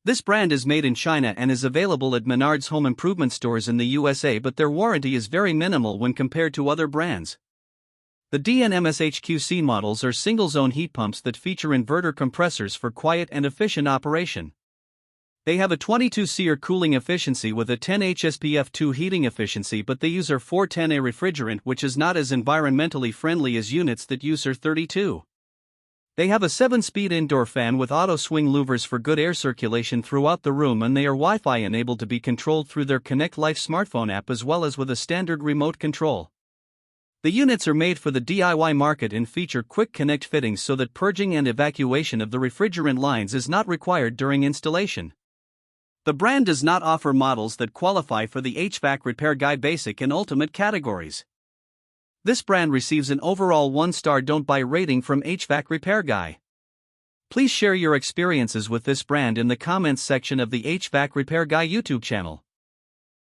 This brand is made in China and is available at Menards home improvement stores in the USA, but their warranty is very minimal when compared to other brands. The DNMSHQC models are single-zone heat pumps that feature inverter compressors for quiet and efficient operation. They have a 22 SEER cooling efficiency with a 10 HSPF2 heating efficiency, but they use R410A refrigerant, which is not as environmentally friendly as units that use R32. They have a 7-speed indoor fan with auto swing louvers for good air circulation throughout the room, and they are Wi-Fi enabled to be controlled through their Connect Life smartphone app as well as with a standard remote control. The units are made for the DIY market and feature quick connect fittings so that purging and evacuation of the refrigerant lines is not required during installation. The brand does not offer models that qualify for the HVAC Repair Guy Basic and Ultimate categories. This brand receives an overall 1-star don't buy rating from HVAC Repair Guy. Please share your experiences with this brand in the comments section of the HVAC Repair Guy YouTube channel.